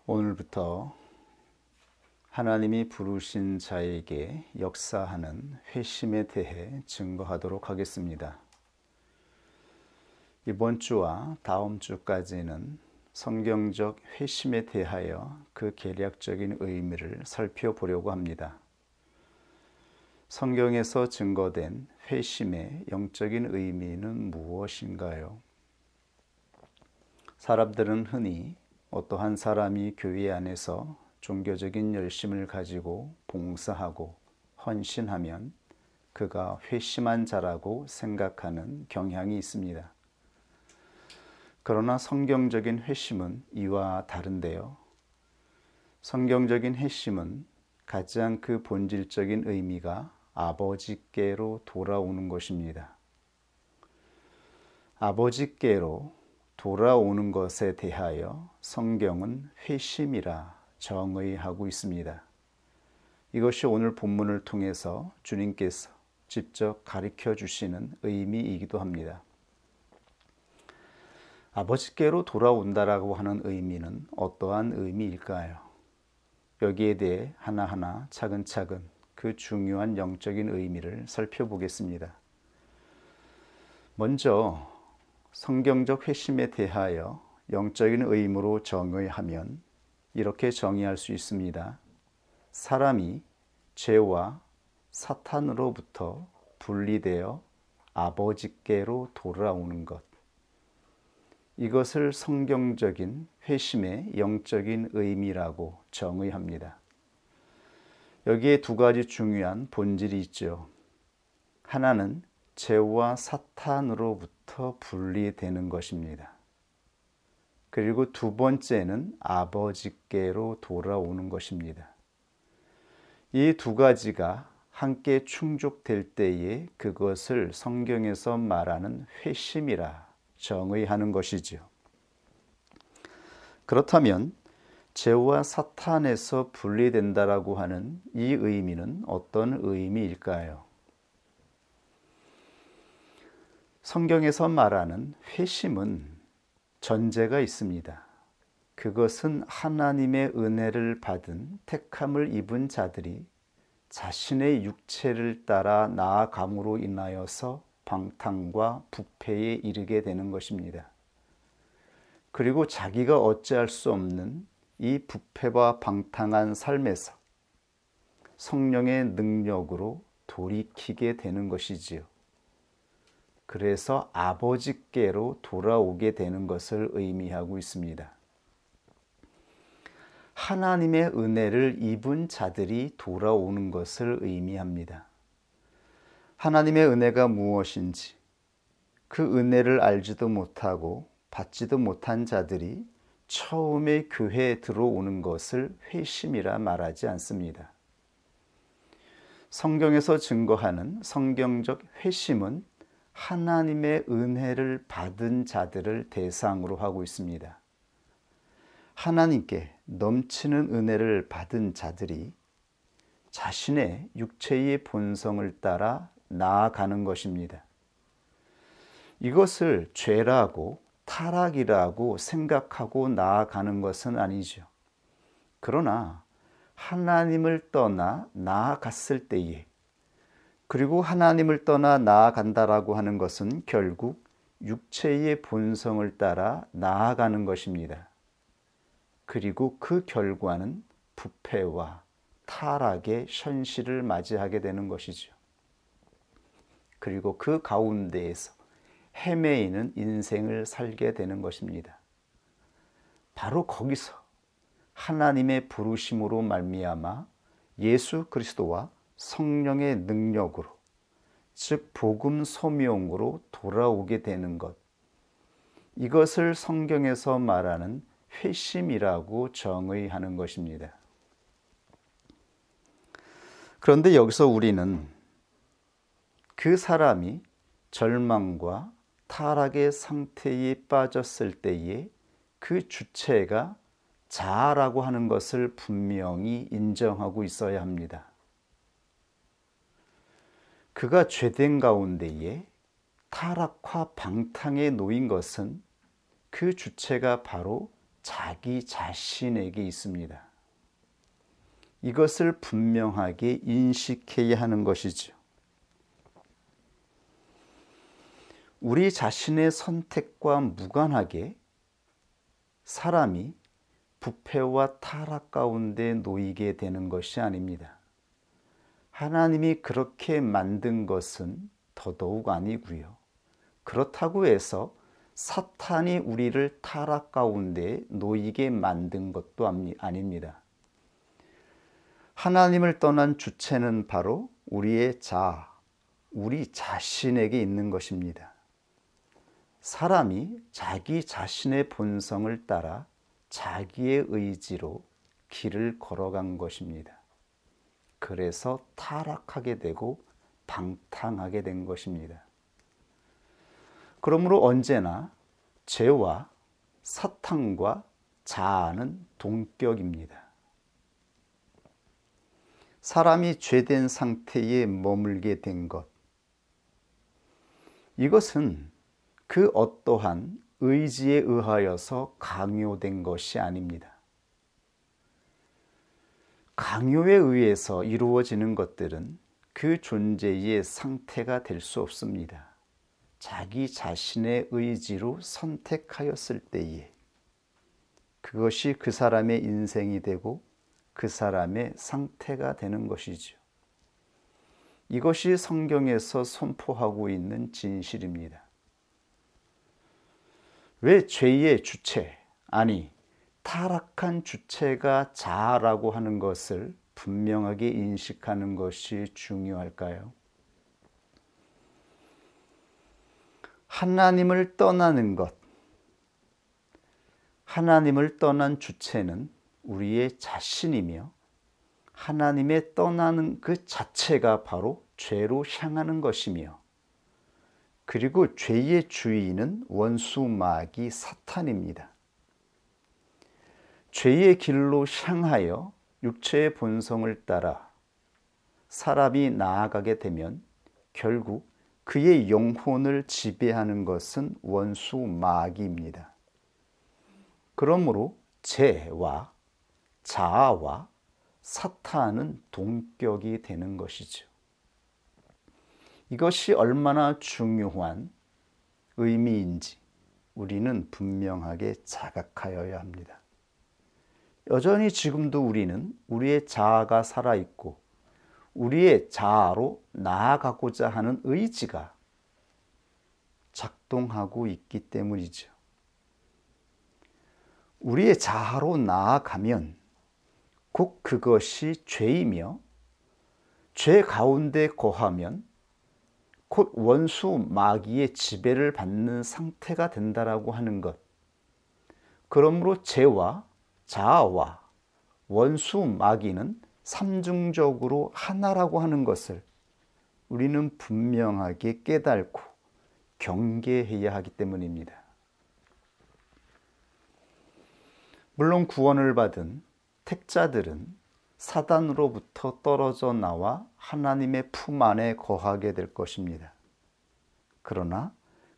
오늘부터 하나님이 부르신 자에게 역사하는 회심에 대해 증거하도록 하겠습니다. 이번 주와 다음 주까지는 성경적 회심에 대하여 그 개략적인 의미를 살펴보려고 합니다. 성경에서 증거된 회심의 영적인 의미는 무엇인가요? 사람들은 흔히 어떠한 사람이 교회 안에서 종교적인 열심을 가지고 봉사하고 헌신하면 그가 회심한 자라고 생각하는 경향이 있습니다. 그러나 성경적인 회심은 이와 다른데요. 성경적인 회심은 가장 그 본질적인 의미가 아버지께로 돌아오는 것입니다. 아버지께로 돌아오는 것에 대하여 성경은 회심이라 정의하고 있습니다. 이것이 오늘 본문을 통해서 주님께서 직접 가르쳐 주시는 의미이기도 합니다. 아버지께로 돌아온다라고 하는 의미는 어떠한 의미일까요? 여기에 대해 하나하나 차근차근 그 중요한 영적인 의미를 살펴보겠습니다. 먼저 성경적 회심에 대하여 영적인 의미로 정의하면 이렇게 정의할 수 있습니다. 사람이 죄와 사탄으로부터 분리되어 아버지께로 돌아오는 것. 이것을 성경적인 회심의 영적인 의미라고 정의합니다. 여기에 두 가지 중요한 본질이 있죠. 하나는 죄와 사탄으로부터 분리되는 것입니다. 그리고 두 번째는 아버지께로 돌아오는 것입니다. 이 두 가지가 함께 충족될 때에 그것을 성경에서 말하는 회심이라 정의하는 것이지요. 그렇다면 죄와 사탄에서 분리된다라고 하는 이 의미는 어떤 의미일까요? 성경에서 말하는 회심은 전제가 있습니다. 그것은 하나님의 은혜를 받은 택함을 입은 자들이 자신의 육체를 따라 나아감으로 인하여서 방탕과 부패에 이르게 되는 것입니다. 그리고 자기가 어찌할 수 없는 이 부패와 방탕한 삶에서 성령의 능력으로 돌이키게 되는 것이지요. 그래서 아버지께로 돌아오게 되는 것을 의미하고 있습니다. 하나님의 은혜를 입은 자들이 돌아오는 것을 의미합니다. 하나님의 은혜가 무엇인지 그 은혜를 알지도 못하고 받지도 못한 자들이 처음에 교회에 들어오는 것을 회심이라 말하지 않습니다. 성경에서 증거하는 성경적 회심은 하나님의 은혜를 받은 자들을 대상으로 하고 있습니다. 하나님께 넘치는 은혜를 받은 자들이 자신의 육체의 본성을 따라 나아가는 것입니다. 이것을 죄라고 타락이라고 생각하고 나아가는 것은 아니죠. 그러나 하나님을 떠나 나아갔을 때에, 그리고 하나님을 떠나 나아간다라고 하는 것은 결국 육체의 본성을 따라 나아가는 것입니다. 그리고 그 결과는 부패와 타락의 현실을 맞이하게 되는 것이죠. 그리고 그 가운데에서 헤매이는 인생을 살게 되는 것입니다. 바로 거기서 하나님의 부르심으로 말미암아 예수 그리스도와 성령의 능력으로, 즉 복음 소명으로 돌아오게 되는 것, 이것을 성경에서 말하는 회심이라고 정의하는 것입니다. 그런데 여기서 우리는 그 사람이 절망과 타락의 상태에 빠졌을 때에 그 주체가 자아라고 하는 것을 분명히 인정하고 있어야 합니다. 그가 죄된 가운데에 타락과 방탕에 놓인 것은 그 주체가 바로 자기 자신에게 있습니다. 이것을 분명하게 인식해야 하는 것이죠. 우리 자신의 선택과 무관하게 사람이 부패와 타락 가운데 놓이게 되는 것이 아닙니다. 하나님이 그렇게 만든 것은 더더욱 아니고요. 그렇다고 해서 사탄이 우리를 타락 가운데 놓이게 만든 것도 아닙니다. 하나님을 떠난 주체는 바로 우리의 우리 자신에게 있는 것입니다. 사람이 자기 자신의 본성을 따라 자기의 의지로 길을 걸어간 것입니다. 그래서 타락하게 되고 방탕하게 된 것입니다. 그러므로 언제나 죄와 사탄과 자아는 동격입니다. 사람이 죄된 상태에 머물게 된 것, 이것은 그 어떠한 의지에 의하여서 강요된 것이 아닙니다. 강요에 의해서 이루어지는 것들은 그 존재의 상태가 될 수 없습니다. 자기 자신의 의지로 선택하였을 때에 그것이 그 사람의 인생이 되고 그 사람의 상태가 되는 것이죠. 이것이 성경에서 선포하고 있는 진실입니다. 왜 죄의 주체, 타락한 주체가 자아라고 하는 것을 분명하게 인식하는 것이 중요할까요? 하나님을 떠나는 것, 하나님을 떠난 주체는 우리의 자신이며 하나님의 떠나는 그 자체가 바로 죄로 향하는 것이며 그리고 죄의 주인은 원수 마귀 사탄입니다. 죄의 길로 향하여 육체의 본성을 따라 사람이 나아가게 되면 결국 그의 영혼을 지배하는 것은 원수 마귀입니다. 그러므로 죄와 자아와 사탄은 동격이 되는 것이죠. 이것이 얼마나 중요한 의미인지 우리는 분명하게 자각하여야 합니다. 여전히 지금도 우리는 우리의 자아가 살아있고 우리의 자아로 나아가고자 하는 의지가 작동하고 있기 때문이죠. 우리의 자아로 나아가면 곧 그것이 죄이며 죄 가운데 거하면 곧 원수 마귀의 지배를 받는 상태가 된다라고 하는 것. 그러므로 죄와 자아와 원수 마귀는 삼중적으로 하나라고 하는 것을 우리는 분명하게 깨닫고 경계해야 하기 때문입니다. 물론 구원을 받은 택자들은 사단으로부터 떨어져 나와 하나님의 품 안에 거하게 될 것입니다. 그러나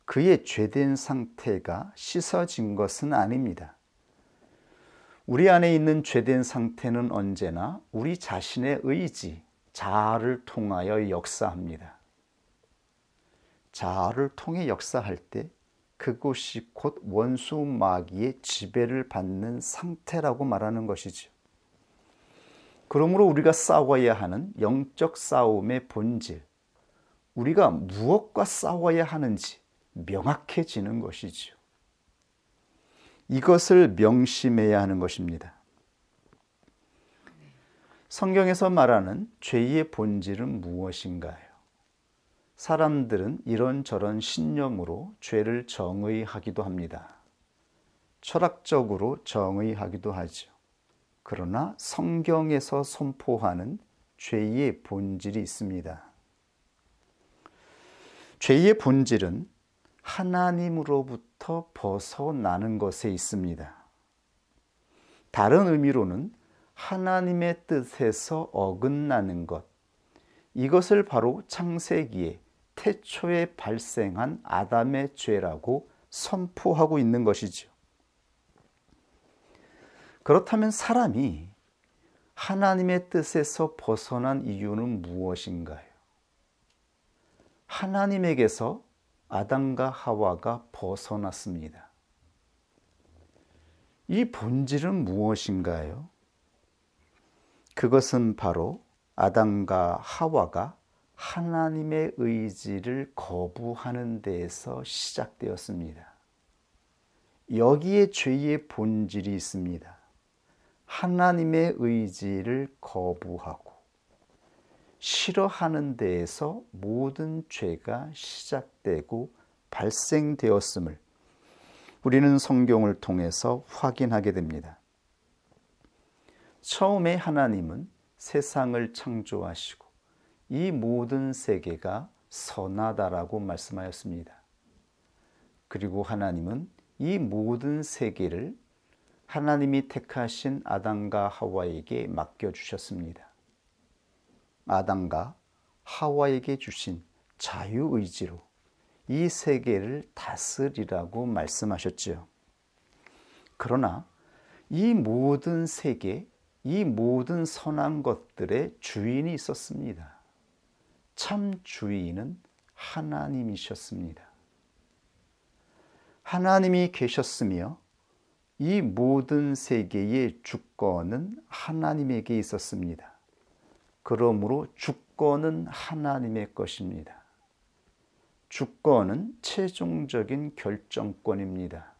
그의 죄된 상태가 씻어진 것은 아닙니다. 우리 안에 있는 죄된 상태는 언제나 우리 자신의 의지, 자아를 통하여 역사합니다. 자아를 통해 역사할 때 그곳이 곧 원수 마귀의 지배를 받는 상태라고 말하는 것이죠. 그러므로 우리가 싸워야 하는 영적 싸움의 본질, 우리가 무엇과 싸워야 하는지 명확해지는 것이죠. 이것을 명심해야 하는 것입니다. 성경에서 말하는 죄의 본질은 무엇인가요? 사람들은 이런저런 신념으로 죄를 정의하기도 합니다. 철학적으로 정의하기도 하죠. 그러나 성경에서 선포하는 죄의 본질이 있습니다. 죄의 본질은 하나님으로부터 벗어나는 것에 있습니다. 다른 의미로는 하나님의 뜻에서 어긋나는 것, 이것을 바로 창세기에 태초에 발생한 아담의 죄라고 선포하고 있는 것이죠. 그렇다면 사람이 하나님의 뜻에서 벗어난 이유는 무엇인가요? 하나님에게서 아담과 하와가 벗어났습니다. 이 본질은 무엇인가요? 그것은 바로 아담과 하와가 하나님의 의지를 거부하는 데에서 시작되었습니다. 여기에 죄의 본질이 있습니다. 하나님의 의지를 거부하고 싫어하는 데에서 모든 죄가 시작되고 발생되었음을 우리는 성경을 통해서 확인하게 됩니다. 처음에 하나님은 세상을 창조하시고 이 모든 세계가 선하다라고 말씀하였습니다. 그리고 하나님은 이 모든 세계를 하나님이 택하신 아담과 하와에게 맡겨주셨습니다. 아담과 하와에게 주신 자유의지로 이 세계를 다스리라고 말씀하셨지요. 그러나 이 모든 세계, 이 모든 선한 것들의 주인이 있었습니다. 참 주인은 하나님이셨습니다. 하나님이 계셨으며 이 모든 세계의 주권은 하나님에게 있었습니다. 그러므로 주권은 하나님의 것입니다. 주권은 최종적인 결정권입니다.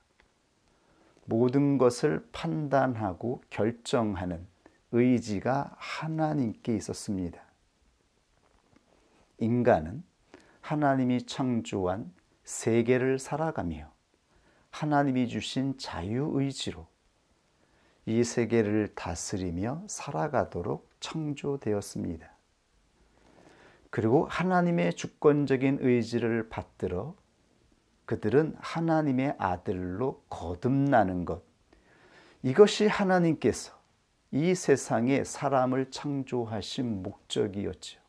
모든 것을 판단하고 결정하는 의지가 하나님께 있었습니다. 인간은 하나님이 창조한 세계를 살아가며 하나님이 주신 자유의지로 이 세계를 다스리며 살아가도록 창조되었습니다. 그리고 하나님의 주권적인 의지를 받들어 그들은 하나님의 아들로 거듭나는 것, 이것이 하나님께서 이 세상에 사람을 창조하신 목적이었죠.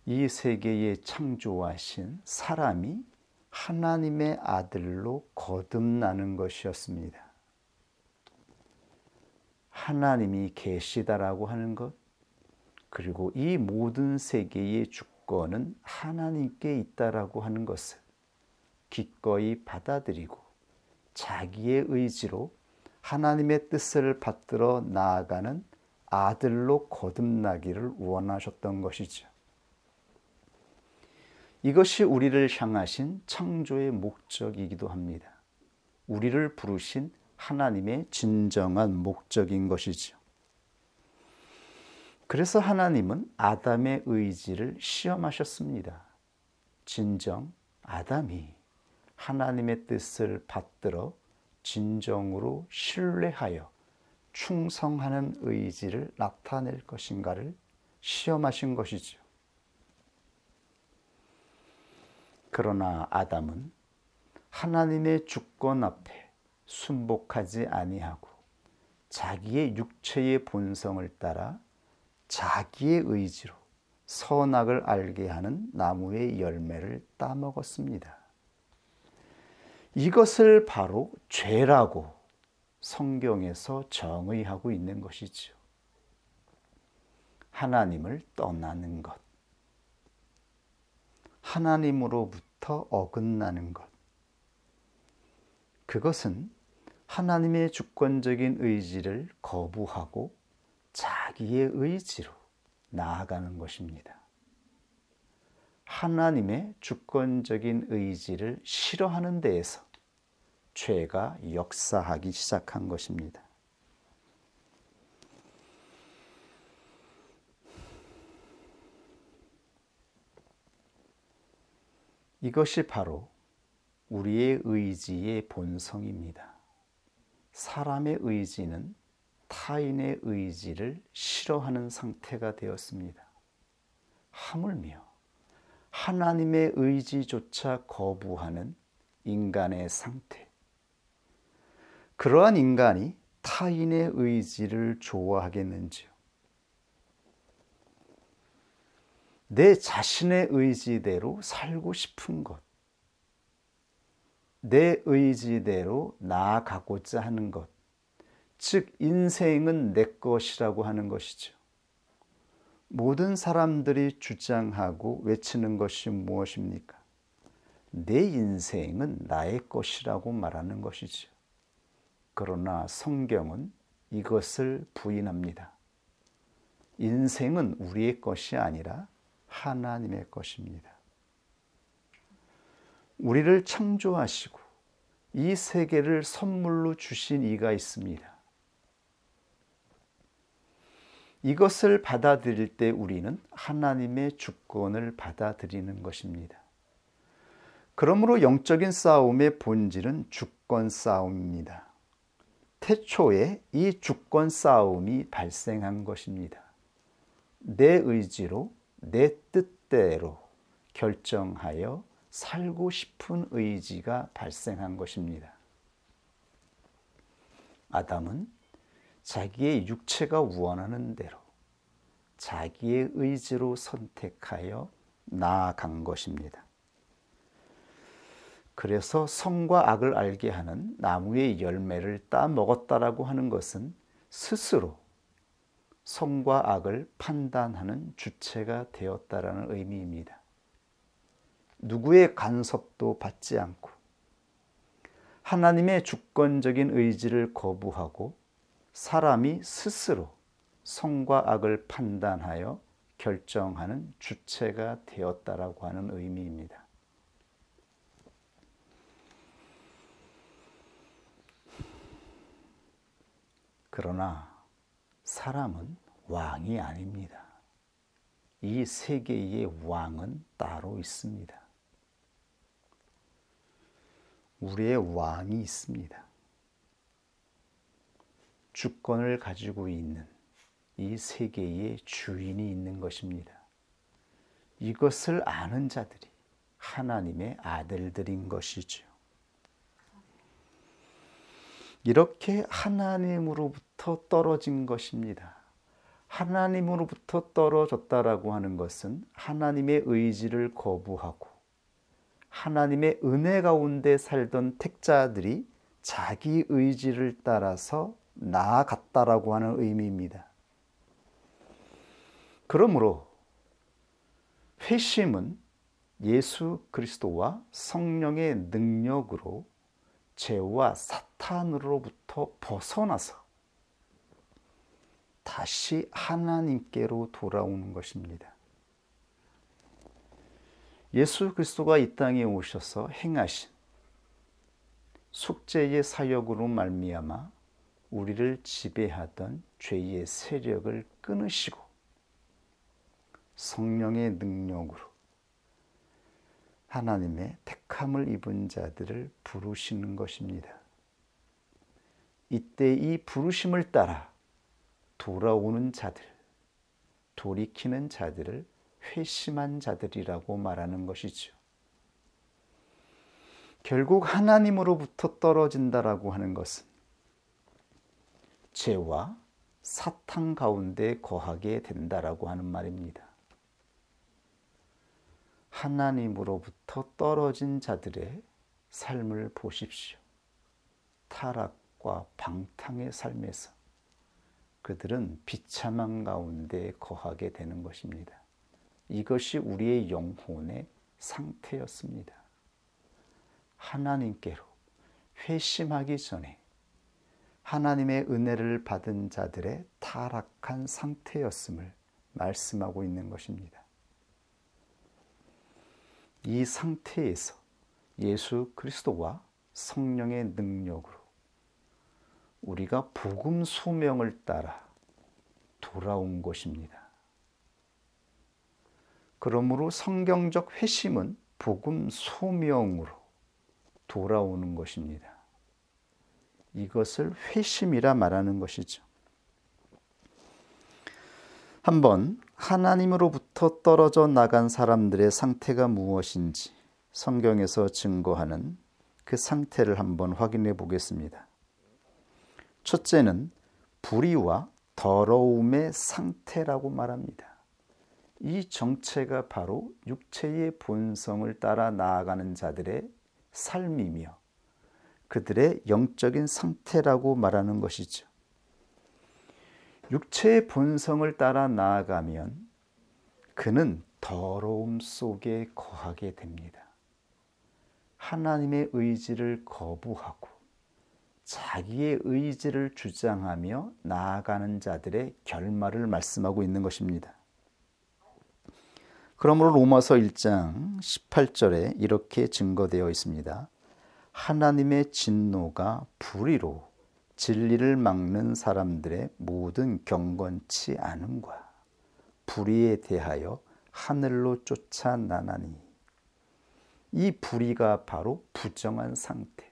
이 세계에 창조하신 사람이 하나님의 아들로 거듭나는 것이었습니다. 하나님이 계시다라고 하는 것, 그리고 이 모든 세계의 주권은 하나님께 있다라고 하는 것을 기꺼이 받아들이고 자기의 의지로 하나님의 뜻을 받들어 나아가는 아들로 거듭나기를 원하셨던 것이죠. 이것이 우리를 향하신 창조의 목적이기도 합니다. 우리를 부르신 하나님의 진정한 목적인 것이죠. 그래서 하나님은 아담의 의지를 시험하셨습니다. 진정 아담이 하나님의 뜻을 받들어 진정으로 신뢰하여 충성하는 의지를 나타낼 것인가를 시험하신 것이죠. 그러나 아담은 하나님의 주권 앞에 순복하지 아니하고 자기의 육체의 본성을 따라 자기의 의지로 선악을 알게 하는 나무의 열매를 따먹었습니다. 이것을 바로 죄라고 성경에서 정의하고 있는 것이죠. 하나님을 떠나는 것, 하나님으로부터 어긋나는 것, 그것은 하나님의 주권적인 의지를 거부하고 자기의 의지로 나아가는 것입니다. 하나님의 주권적인 의지를 싫어하는 데에서 죄가 역사하기 시작한 것입니다. 이것이 바로 우리의 의지의 본성입니다. 사람의 의지는 타인의 의지를 싫어하는 상태가 되었습니다. 하물며 하나님의 의지조차 거부하는 인간의 상태. 그러한 인간이 타인의 의지를 좋아하겠는지요? 내 자신의 의지대로 살고 싶은 것. 내 의지대로 나아가고자 하는 것, 즉 인생은 내 것이라고 하는 것이죠. 모든 사람들이 주장하고 외치는 것이 무엇입니까? 내 인생은 나의 것이라고 말하는 것이죠. 그러나 성경은 이것을 부인합니다. 인생은 우리의 것이 아니라 하나님의 것입니다. 우리를 창조하시고 이 세계를 선물로 주신 이가 있습니다. 이것을 받아들일 때 우리는 하나님의 주권을 받아들이는 것입니다. 그러므로 영적인 싸움의 본질은 주권 싸움입니다. 태초에 이 주권 싸움이 발생한 것입니다. 내 의지로, 내 뜻대로 결정하여 살고 싶은 의지가 발생한 것입니다. 아담은 자기의 육체가 원하는 대로 자기의 의지로 선택하여 나아간 것입니다. 그래서 선과 악을 알게 하는 나무의 열매를 따 먹었다라고 하는 것은 스스로 선과 악을 판단하는 주체가 되었다라는 의미입니다. 누구의 간섭도 받지 않고 하나님의 주권적인 의지를 거부하고 사람이 스스로 선과 악을 판단하여 결정하는 주체가 되었다라고 하는 의미입니다. 그러나 사람은 왕이 아닙니다. 이 세계의 왕은 따로 있습니다. 우리의 왕이 있습니다. 주권을 가지고 있는 이 세계의 주인이 있는 것입니다. 이것을 아는 자들이 하나님의 아들들인 것이죠. 이렇게 하나님으로부터 떨어진 것입니다. 하나님으로부터 떨어졌다라고 하는 것은 하나님의 의지를 거부하고 하나님의 은혜 가운데 살던 택자들이 자기 의지를 따라서 나아갔다라고 하는 의미입니다. 그러므로 회심은 예수 그리스도와 성령의 능력으로 죄와 사탄으로부터 벗어나서 다시 하나님께로 돌아오는 것입니다. 예수 그리스도가 이 땅에 오셔서 행하신 속죄의 사역으로 말미암아 우리를 지배하던 죄의 세력을 끊으시고 성령의 능력으로 하나님의 택함을 입은 자들을 부르시는 것입니다. 이때 이 부르심을 따라 돌아오는 자들, 돌이키는 자들을 회심한 자들이라고 말하는 것이죠. 결국 하나님으로부터 떨어진다라고 하는 것은 죄와 사탄 가운데 거하게 된다라고 하는 말입니다. 하나님으로부터 떨어진 자들의 삶을 보십시오. 타락과 방탕의 삶에서 그들은 비참한 가운데 거하게 되는 것입니다. 이것이 우리의 영혼의 상태였습니다. 하나님께로 회심하기 전에 하나님의 은혜를 받은 자들의 타락한 상태였음을 말씀하고 있는 것입니다. 이 상태에서 예수 그리스도와 성령의 능력으로 우리가 복음 소명을 따라 돌아온 것입니다. 그러므로 성경적 회심은 복음 소명으로 돌아오는 것입니다. 이것을 회심이라 말하는 것이죠. 한번 하나님으로부터 떨어져 나간 사람들의 상태가 무엇인지 성경에서 증거하는 그 상태를 한번 확인해 보겠습니다. 첫째는 불의와 더러움의 상태라고 말합니다. 이 정체가 바로 육체의 본성을 따라 나아가는 자들의 삶이며 그들의 영적인 상태라고 말하는 것이죠. 육체의 본성을 따라 나아가면 그는 더러움 속에 거하게 됩니다. 하나님의 의지를 거부하고 자기의 의지를 주장하며 나아가는 자들의 결말을 말씀하고 있는 것입니다. 그러므로 로마서 1장 18절에 이렇게 증거되어 있습니다. 하나님의 진노가 불의로 진리를 막는 사람들의 모든 경건치 않음과 불의에 대하여 하늘로 쫓아나나니. 이 불의가 바로 부정한 상태,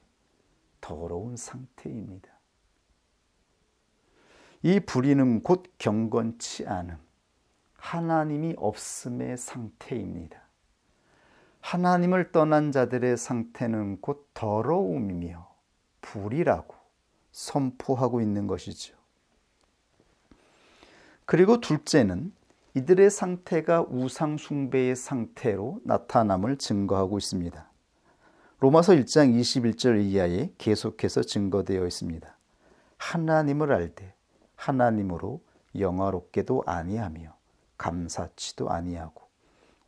더러운 상태입니다. 이 불의는 곧 경건치 않음, 하나님이 없음의 상태입니다. 하나님을 떠난 자들의 상태는 곧 더러움이며 불의라고 선포하고 있는 것이죠. 그리고 둘째는 이들의 상태가 우상 숭배의 상태로 나타남을 증거하고 있습니다. 로마서 1장 21절 이하에 계속해서 증거되어 있습니다. 하나님을 알되 하나님으로 영화롭게도 아니하며 감사치도 아니하고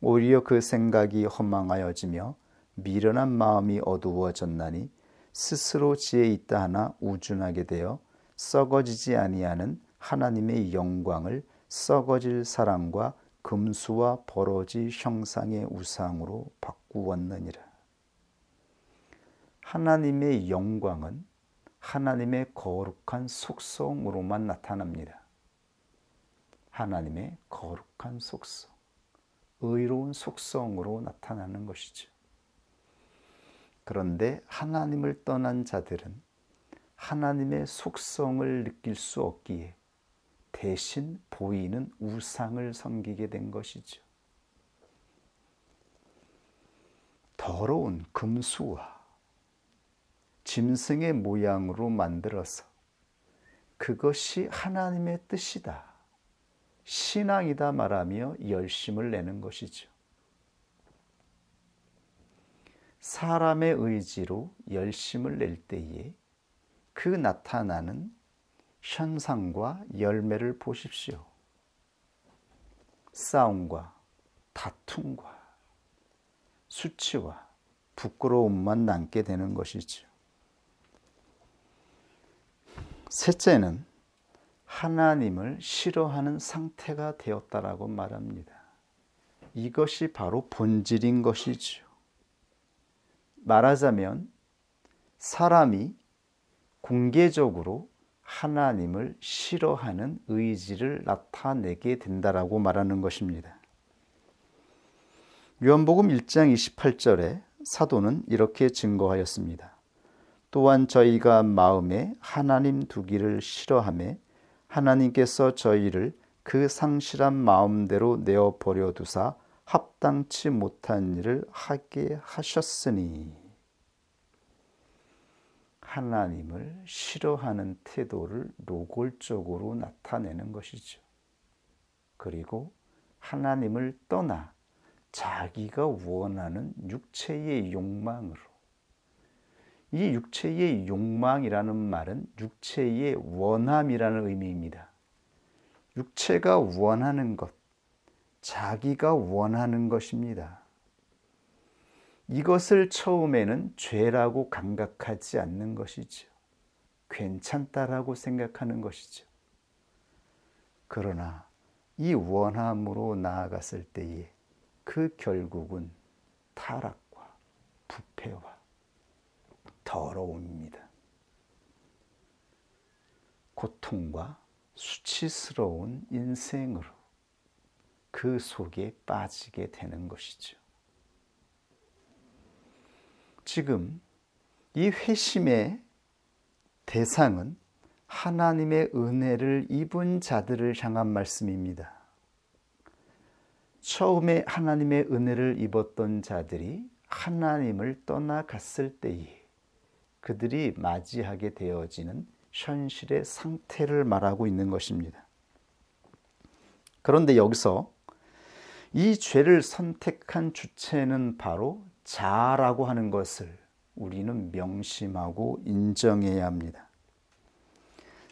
오히려 그 생각이 허망하여지며 미련한 마음이 어두워졌나니 스스로 지혜 있다 하나 우둔하게 되어 썩어지지 아니하는 하나님의 영광을 썩어질 사랑과 금수와 버러지 형상의 우상으로 바꾸었느니라. 하나님의 영광은 하나님의 거룩한 속성으로만 나타납니다. 하나님의 거룩한 속성, 의로운 속성으로 나타나는 것이죠. 그런데 하나님을 떠난 자들은 하나님의 속성을 느낄 수 없기에 대신 보이는 우상을 섬기게 된 것이죠. 더러운 금수와 짐승의 모양으로 만들어서 그것이 하나님의 뜻이다, 신앙이다 말하며 열심을 내는 것이죠. 사람의 의지로 열심을 낼 때에 그 나타나는 현상과 열매를 보십시오. 싸움과 다툼과 수치와 부끄러움만 남게 되는 것이죠. 셋째는 하나님을 싫어하는 상태가 되었다라고 말합니다. 이것이 바로 본질인 것이죠. 말하자면 사람이 공개적으로 하나님을 싫어하는 의지를 나타내게 된다라고 말하는 것입니다. 요한복음 1장 28절에 사도는 이렇게 증거하였습니다. 또한 저희가 마음에 하나님 두기를 싫어하며 하나님께서 저희를 그 상실한 마음대로 내어버려 두사 합당치 못한 일을 하게 하셨으니. 하나님을 싫어하는 태도를 노골적으로 나타내는 것이죠. 그리고 하나님을 떠나 자기가 원하는 육체의 욕망으로, 이 육체의 욕망이라는 말은 육체의 원함이라는 의미입니다. 육체가 원하는 것, 자기가 원하는 것입니다. 이것을 처음에는 죄라고 감각하지 않는 것이죠. 괜찮다라고 생각하는 것이죠. 그러나 이 원함으로 나아갔을 때에 그 결국은 타락과 부패와 더러움입니다. 고통과 수치스러운 인생으로 그 속에 빠지게 되는 것이죠. 지금 이 회심의 대상은 하나님의 은혜를 입은 자들을 향한 말씀입니다. 처음에 하나님의 은혜를 입었던 자들이 하나님을 떠나갔을 때에 그들이 맞이하게 되어지는 현실의 상태를 말하고 있는 것입니다. 그런데 여기서 이 죄를 선택한 주체는 바로 자아라고 하는 것을 우리는 명심하고 인정해야 합니다.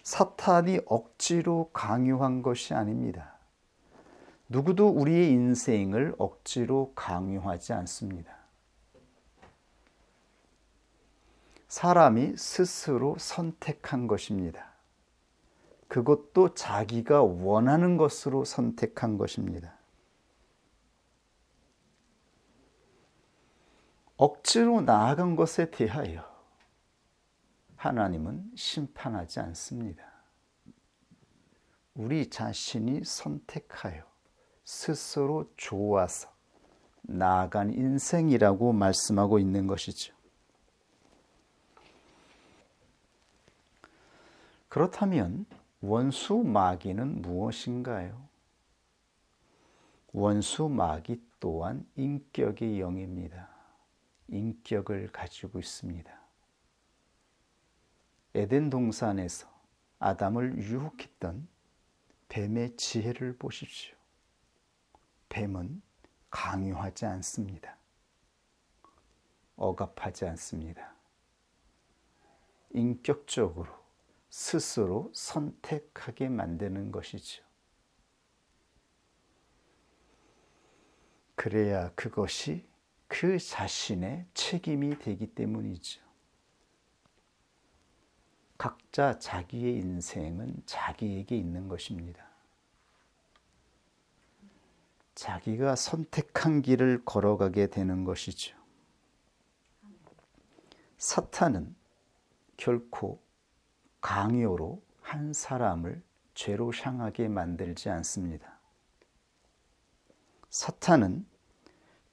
사탄이 억지로 강요한 것이 아닙니다. 누구도 우리의 인생을 억지로 강요하지 않습니다. 사람이 스스로 선택한 것입니다. 그것도 자기가 원하는 것으로 선택한 것입니다. 억지로 나아간 것에 대하여 하나님은 심판하지 않습니다. 우리 자신이 선택하여 스스로 좋아서 나아간 인생이라고 말씀하고 있는 것이죠. 그렇다면 원수 마귀는 무엇인가요? 원수 마귀 또한 인격의 영입니다. 인격을 가지고 있습니다. 에덴 동산에서 아담을 유혹했던 뱀의 지혜를 보십시오. 뱀은 강요하지 않습니다. 억압하지 않습니다. 인격적으로 스스로 선택하게 만드는 것이죠. 그래야 그것이 그 자신의 책임이 되기 때문이죠. 각자 자기의 인생은 자기에게 있는 것입니다. 자기가 선택한 길을 걸어가게 되는 것이죠. 사탄은 결코 강요로 한 사람을 죄로 향하게 만들지 않습니다. 사탄은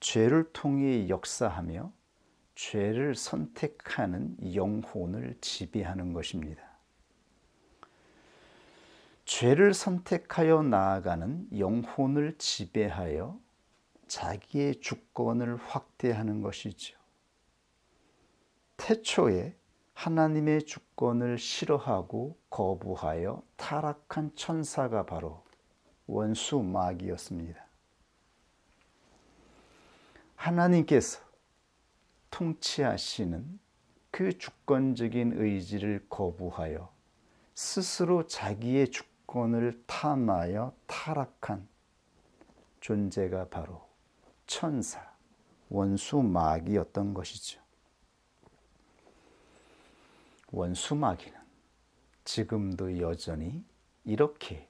죄를 통해 역사하며 죄를 선택하는 영혼을 지배하는 것입니다. 죄를 선택하여 나아가는 영혼을 지배하여 자기의 주권을 확대하는 것이죠. 태초에 하나님의 주권을 싫어하고 거부하여 타락한 천사가 바로 원수 마귀였습니다. 하나님께서 통치하시는 그 주권적인 의지를 거부하여 스스로 자기의 주권을 탐하여 타락한 존재가 바로 천사, 원수 마귀였던 것이죠. 원수 마귀는 지금도 여전히 이렇게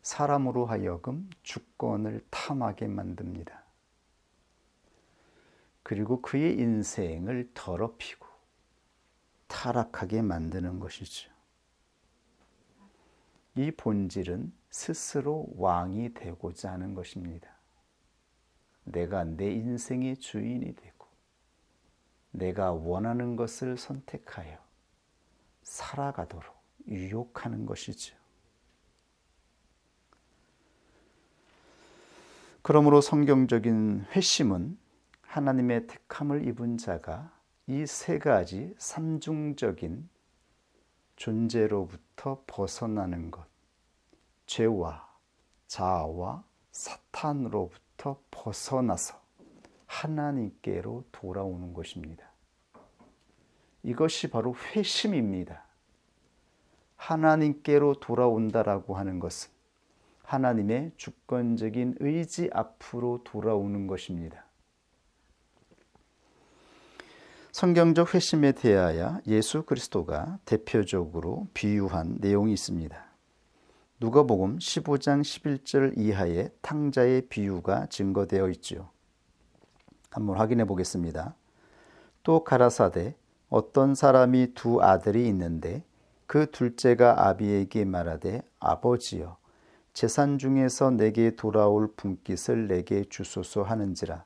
사람으로 하여금 주권을 탐하게 만듭니다. 그리고 그의 인생을 더럽히고 타락하게 만드는 것이죠. 이 본질은 스스로 왕이 되고자 하는 것입니다. 내가 내 인생의 주인이 되고 내가 원하는 것을 선택하여 살아가도록 유혹하는 것이죠. 그러므로 성경적인 회심은 하나님의 택함을 입은 자가 이 세 가지 삼중적인 존재로부터 벗어나는 것, 죄와 자아와 사탄으로부터 벗어나서 하나님께로 돌아오는 것입니다. 이것이 바로 회심입니다. 하나님께로 돌아온다라고 하는 것은 하나님의 주권적인 의지 앞으로 돌아오는 것입니다. 성경적 회심에 대하여 예수 그리스도가 대표적으로 비유한 내용이 있습니다. 누가복음 15장 11절 이하의 탕자의 비유가 증거되어 있죠. 한번 확인해 보겠습니다. 또 가라사대 어떤 사람이 두 아들이 있는데 그 둘째가 아비에게 말하되 아버지여 재산 중에서 내게 돌아올 분깃을 내게 주소서 하는지라.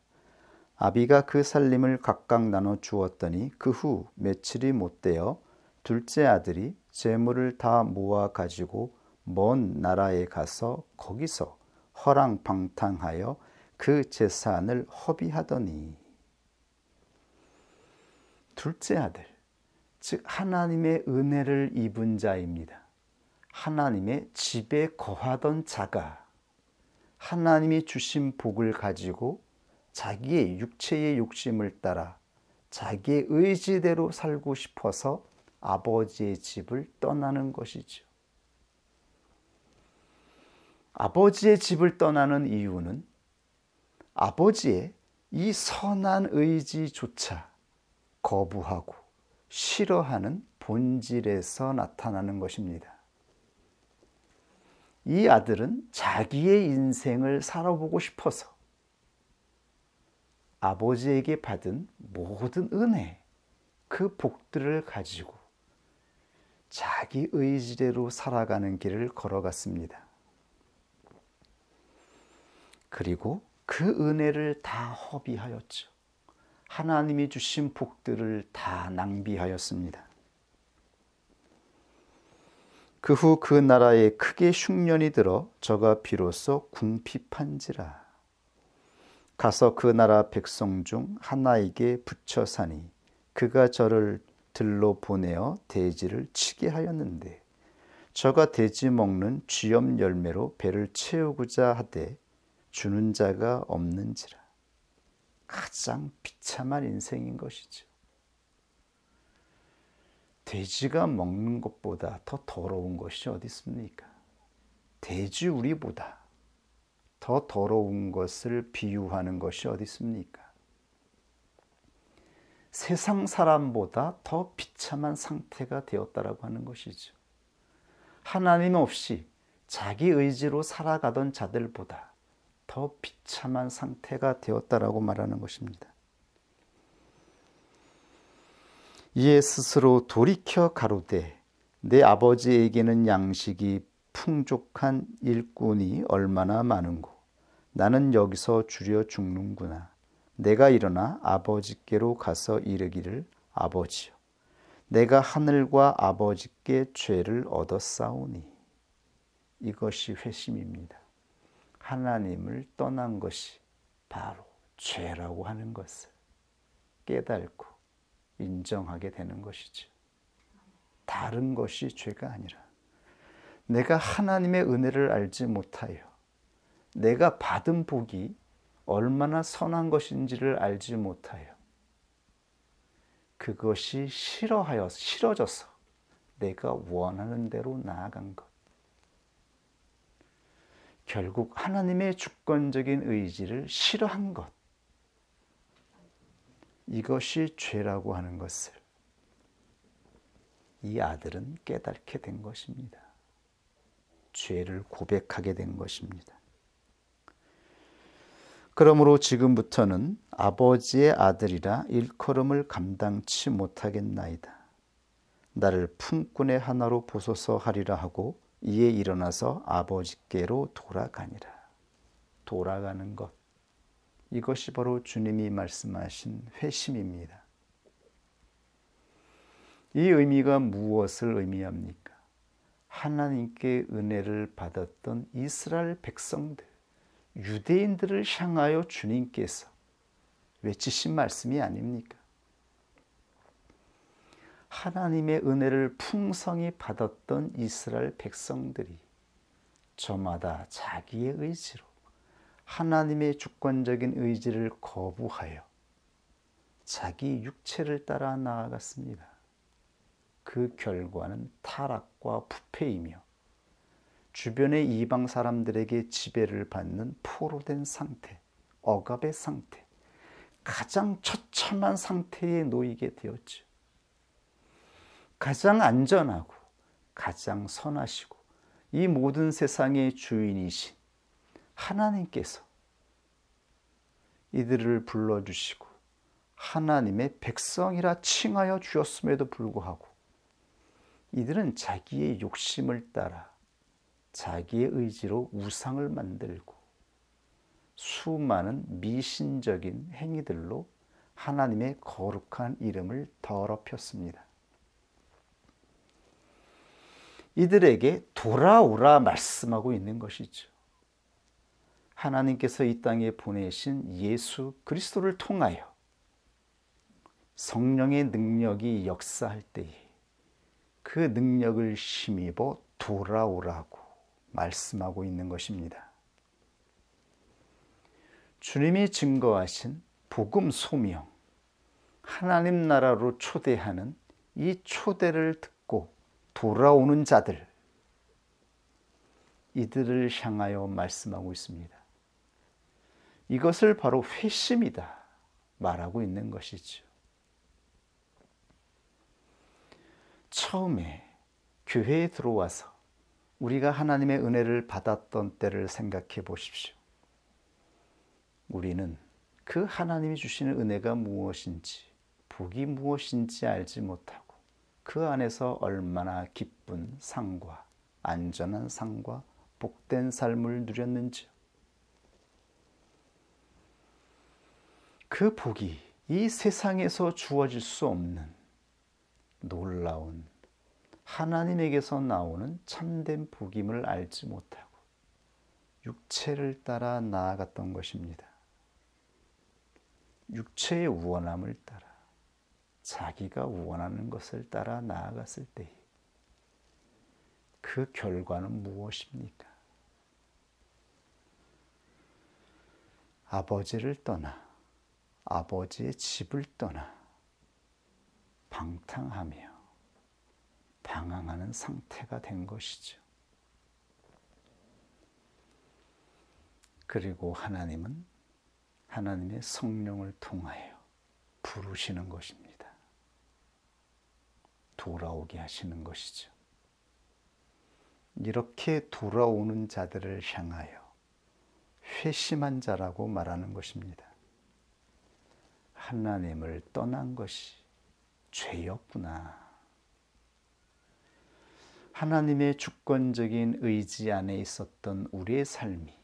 아비가 그 살림을 각각 나눠 주었더니 그 후 며칠이 못되어 둘째 아들이 재물을 다 모아 가지고 먼 나라에 가서 거기서 허랑방탕하여 그 재산을 허비하더니. 둘째 아들, 즉 하나님의 은혜를 입은 자입니다. 하나님의 집에 거하던 자가 하나님이 주신 복을 가지고 자기의 육체의 욕심을 따라 자기의 의지대로 살고 싶어서 아버지의 집을 떠나는 것이죠. 아버지의 집을 떠나는 이유는 아버지의 이 선한 의지조차 거부하고 싫어하는 본질에서 나타나는 것입니다. 이 아들은 자기의 인생을 살아보고 싶어서 아버지에게 받은 모든 은혜, 그 복들을 가지고 자기 의지대로 살아가는 길을 걸어갔습니다. 그리고 그 은혜를 다 허비하였죠. 하나님이 주신 복들을 다 낭비하였습니다. 그 후 그 나라에 크게 흉년이 들어 저가 비로소 궁핍한지라. 가서 그 나라 백성 중 하나에게 붙여 사니 그가 저를 들로 보내어 돼지를 치게 하였는데 저가 돼지 먹는 쥐염 열매로 배를 채우고자 하되 주는 자가 없는지라. 가장 비참한 인생인 것이죠. 돼지가 먹는 것보다 더 더러운 것이 어디 있습니까? 돼지우리보다 더 더러운 것을 비유하는 것이 어디 있습니까? 세상 사람보다 더 비참한 상태가 되었다라고 하는 것이죠. 하나님 없이 자기 의지로 살아가던 자들보다 더 비참한 상태가 되었다라고 말하는 것입니다. 이에 스스로 돌이켜 가로되 내 아버지에게는 양식이 풍족한 일꾼이 얼마나 많은고 나는 여기서 주려 죽는구나. 내가 일어나 아버지께로 가서 이르기를 아버지여 내가 하늘과 아버지께 죄를 얻었사오니. 이것이 회심입니다. 하나님을 떠난 것이 바로 죄라고 하는 것을 깨닫고 인정하게 되는 것이죠. 다른 것이 죄가 아니라 내가 하나님의 은혜를 알지 못하여 내가 받은 복이 얼마나 선한 것인지를 알지 못하여 그것이 싫어져서 내가 원하는 대로 나아간 것. 결국 하나님의 주권적인 의지를 싫어한 것. 이것이 죄라고 하는 것을 이 아들은 깨닫게 된 것입니다. 죄를 고백하게 된 것입니다. 그러므로 지금부터는 아버지의 아들이라 일컬음을 감당치 못하겠나이다. 나를 품꾼의 하나로 보소서 하리라 하고 이에 일어나서 아버지께로 돌아가니라. 돌아가는 것. 이것이 바로 주님이 말씀하신 회심입니다. 이 의미가 무엇을 의미합니까? 하나님께 은혜를 받았던 이스라엘 백성들, 유대인들을 향하여 주님께서 외치신 말씀이 아닙니까? 하나님의 은혜를 풍성히 받았던 이스라엘 백성들이 저마다 자기의 의지로 하나님의 주권적인 의지를 거부하여 자기 육체를 따라 나아갔습니다. 그 결과는 타락과 부패이며 주변의 이방 사람들에게 지배를 받는 포로된 상태, 억압의 상태, 가장 처참한 상태에 놓이게 되었죠. 가장 안전하고 가장 선하시고 이 모든 세상의 주인이신 하나님께서 이들을 불러주시고 하나님의 백성이라 칭하여 주었음에도 불구하고 이들은 자기의 욕심을 따라 자기의 의지로 우상을 만들고 수많은 미신적인 행위들로 하나님의 거룩한 이름을 더럽혔습니다. 이들에게 돌아오라 말씀하고 있는 것이죠. 하나님께서 이 땅에 보내신 예수 그리스도를 통하여 성령의 능력이 역사할 때에 그 능력을 힘입어 돌아오라고 말씀하고 있는 것입니다. 주님이 증거하신 복음 소명, 하나님 나라로 초대하는 이 초대를 듣고 돌아오는 자들, 이들을 향하여 말씀하고 있습니다. 이것을 바로 회심이다 말하고 있는 것이죠. 처음에 교회에 들어와서 우리가 하나님의 은혜를 받았던 때를 생각해 보십시오. 우리는 그 하나님이 주시는 은혜가 무엇인지, 복이 무엇인지 알지 못하고 그 안에서 얼마나 기쁜 상과 안전한 상과 복된 삶을 누렸는지요. 그 복이 이 세상에서 주어질 수 없는 놀라운 하나님에게서 나오는 참된 복임을 알지 못하고 육체를 따라 나아갔던 것입니다. 육체의 우원함을 따라 자기가 원하는 것을 따라 나아갔을 때 그 결과는 무엇입니까? 아버지를 떠나 아버지의 집을 떠나 방탕하며 방황하는 상태가 된 것이죠. 그리고 하나님은 하나님의 성령을 통하여 부르시는 것입니다. 돌아오게 하시는 것이죠. 이렇게 돌아오는 자들을 향하여 회심한 자라고 말하는 것입니다. 하나님을 떠난 것이 죄였구나. 하나님의 주권적인 의지 안에 있었던 우리의 삶이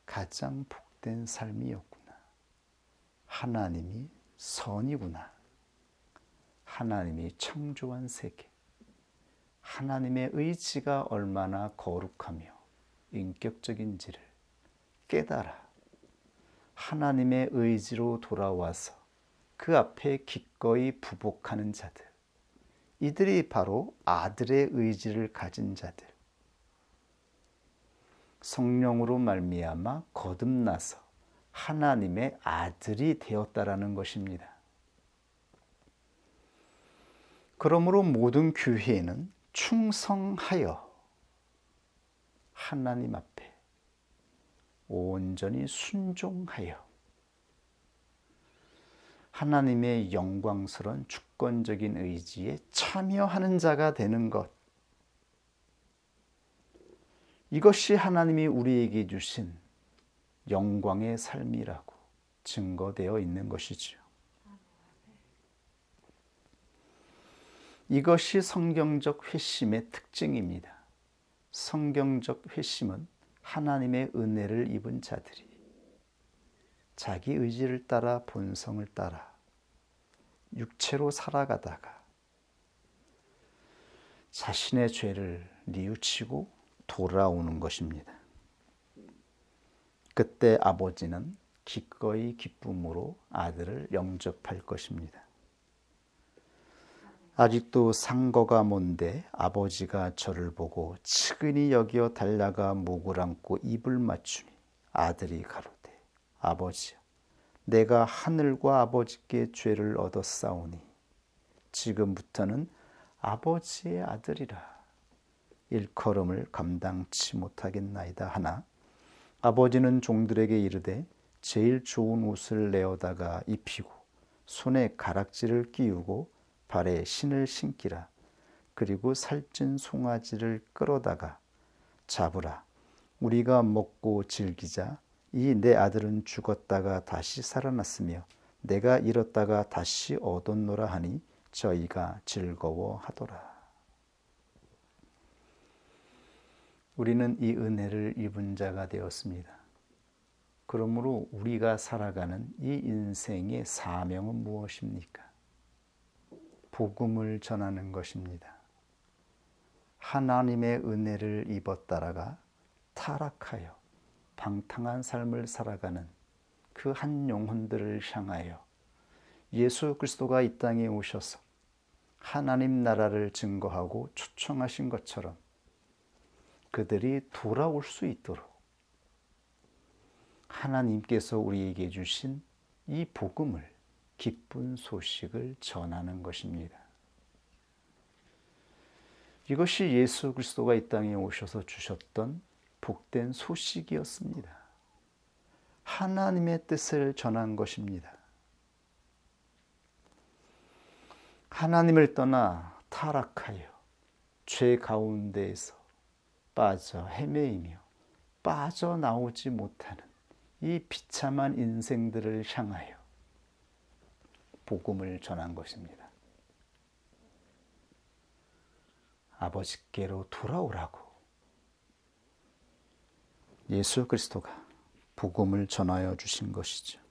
가장 복된 삶이었구나. 하나님이 선이구나. 하나님이 창조한 세계, 하나님의 의지가 얼마나 거룩하며 인격적인지를 깨달아 하나님의 의지로 돌아와서 그 앞에 기꺼이 부복하는 자들, 이들이 바로 아들의 의지를 가진 자들, 성령으로 말미암아 거듭나서 하나님의 아들이 되었다라는 것입니다. 그러므로 모든 교회에는 충성하여 하나님 앞에 온전히 순종하여 하나님의 영광스러운 주권적인 의지에 참여하는 자가 되는 것, 이것이 하나님이 우리에게 주신 영광의 삶이라고 증거되어 있는 것이지요. 이것이 성경적 회심의 특징입니다. 성경적 회심은 하나님의 은혜를 입은 자들이 자기 의지를 따라 본성을 따라 육체로 살아가다가 자신의 죄를 뉘우치고 돌아오는 것입니다. 그때 아버지는 기꺼이 기쁨으로 아들을 영접할 것입니다. 아직도 상거가 먼데 아버지가 저를 보고 측은히 여겨 달려가 목을 안고 입을 맞추니 아들이 가로되 아버지야, 내가 하늘과 아버지께 죄를 얻었사오니 지금부터는 아버지의 아들이라. 일컬음을 감당치 못하겠나이다 하나 아버지는 종들에게 이르되 제일 좋은 옷을 내어다가 입히고 손에 가락지를 끼우고 발에 신을 신기라. 그리고 살찐 송아지를 끌어다가 잡으라. 우리가 먹고 즐기자. 이 내 아들은 죽었다가 다시 살아났으며 내가 잃었다가 다시 얻었노라 하니 저희가 즐거워하더라. 우리는 이 은혜를 입은 자가 되었습니다. 그러므로 우리가 살아가는 이 인생의 사명은 무엇입니까? 복음을 전하는 것입니다. 하나님의 은혜를 입었다가 타락하여 방탕한 삶을 살아가는 그 한 영혼들을 향하여 예수 그리스도가 이 땅에 오셔서 하나님 나라를 증거하고 초청하신 것처럼 그들이 돌아올 수 있도록 하나님께서 우리에게 주신 이 복음을 기쁜 소식을 전하는 것입니다. 이것이 예수 그리스도가 이 땅에 오셔서 주셨던 복된 소식이었습니다. 하나님의 뜻을 전한 것입니다. 하나님을 떠나 타락하여 죄 가운데에서 빠져 헤매이며 빠져나오지 못하는 이 비참한 인생들을 향하여 복음을 전한 것입니다. 아버지께로 돌아오라고 예수 그리스도가 복음을 전하여 주신 것이죠.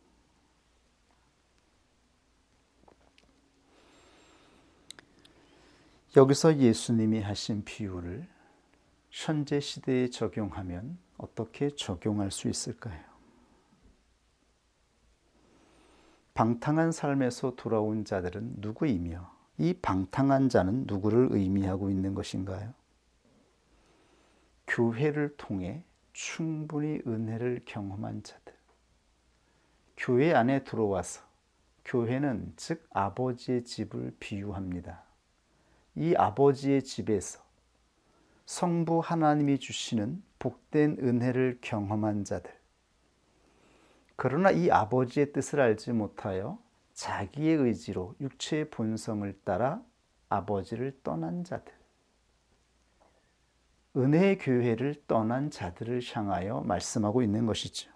여기서 예수님이 하신 비유를 현재 시대에 적용하면 어떻게 적용할 수 있을까요? 방탕한 삶에서 돌아온 자들은 누구이며 이 방탕한 자는 누구를 의미하고 있는 것인가요? 교회를 통해 충분히 은혜를 경험한 자들. 교회 안에 들어와서, 교회는 즉 아버지의 집을 비유합니다. 이 아버지의 집에서 성부 하나님이 주시는 복된 은혜를 경험한 자들. 그러나 이 아버지의 뜻을 알지 못하여 자기의 의지로 육체의 본성을 따라 아버지를 떠난 자들. 은혜의 교회를 떠난 자들을 향하여 말씀하고 있는 것이죠.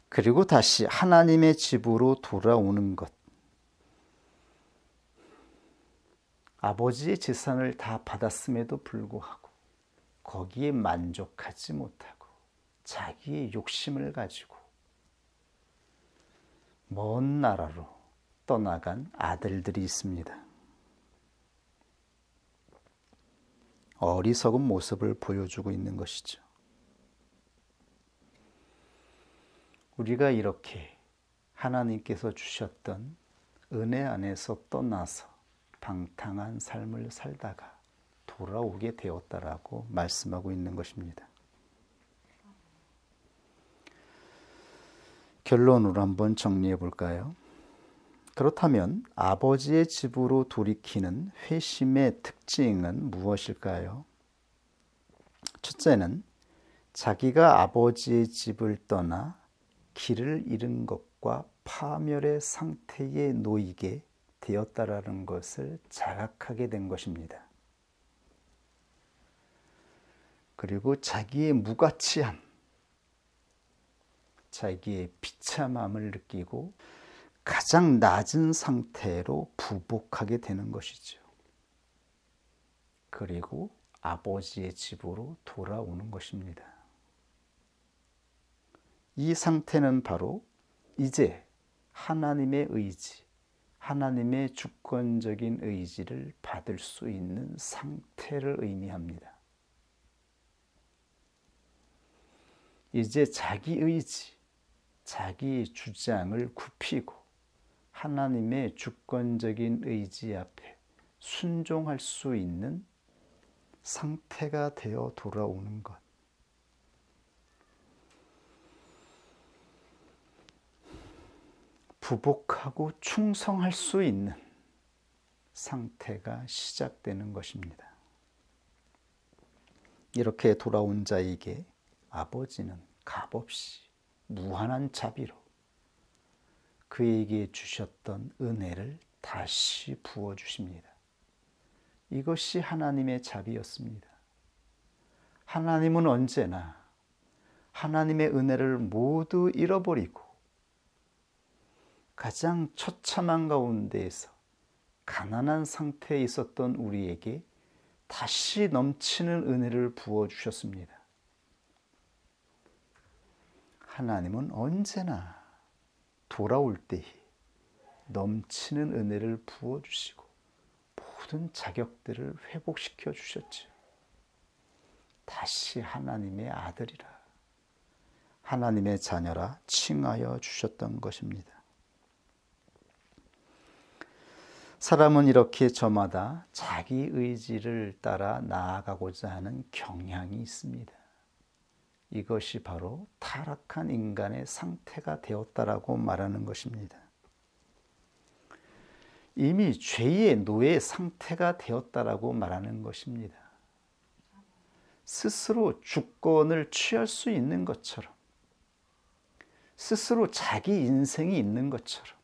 그리고 다시 하나님의 집으로 돌아오는 것. 아버지의 재산을 다 받았음에도 불구하고 거기에 만족하지 못하고 자기의 욕심을 가지고 먼 나라로 떠나간 아들들이 있습니다. 어리석은 모습을 보여주고 있는 것이죠. 우리가 이렇게 하나님께서 주셨던 은혜 안에서 떠나서 방탕한 삶을 살다가 돌아오게 되었다라고 말씀하고 있는 것입니다. 결론으로 한번 정리해 볼까요? 그렇다면 아버지의 집으로 돌이키는 회심의 특징은 무엇일까요? 첫째는 자기가 아버지의 집을 떠나 길을 잃은 것과 파멸의 상태에 놓이게 되었다라는 것을 자각하게 된 것입니다. 그리고 자기의 무가치함, 자기의 비참함을 느끼고 가장 낮은 상태로 부복하게 되는 것이죠. 그리고 아버지의 집으로 돌아오는 것입니다. 이 상태는 바로 이제 하나님의 의지, 하나님의 주권적인 의지를 받을 수 있는 상태를 의미합니다. 이제 자기 의지, 자기 주장을 굽히고 하나님의 주권적인 의지 앞에 순종할 수 있는 상태가 되어 돌아오는 것. 부복하고 충성할 수 있는 상태가 시작되는 것입니다. 이렇게 돌아온 자에게 아버지는 값없이 무한한 자비로 그에게 주셨던 은혜를 다시 부어주십니다. 이것이 하나님의 자비였습니다. 하나님은 언제나 하나님의 은혜를 모두 잃어버리고 가장 처참한 가운데에서 가난한 상태에 있었던 우리에게 다시 넘치는 은혜를 부어주셨습니다. 하나님은 언제나 돌아올 때에 넘치는 은혜를 부어주시고 모든 자격들을 회복시켜 주셨죠. 다시 하나님의 아들이라, 하나님의 자녀라 칭하여 주셨던 것입니다. 사람은 이렇게 저마다 자기 의지를 따라 나아가고자 하는 경향이 있습니다. 이것이 바로 타락한 인간의 상태가 되었다라고 말하는 것입니다. 이미 죄의 노예 상태가 되었다라고 말하는 것입니다. 스스로 주권을 취할 수 있는 것처럼, 스스로 자기 인생이 있는 것처럼,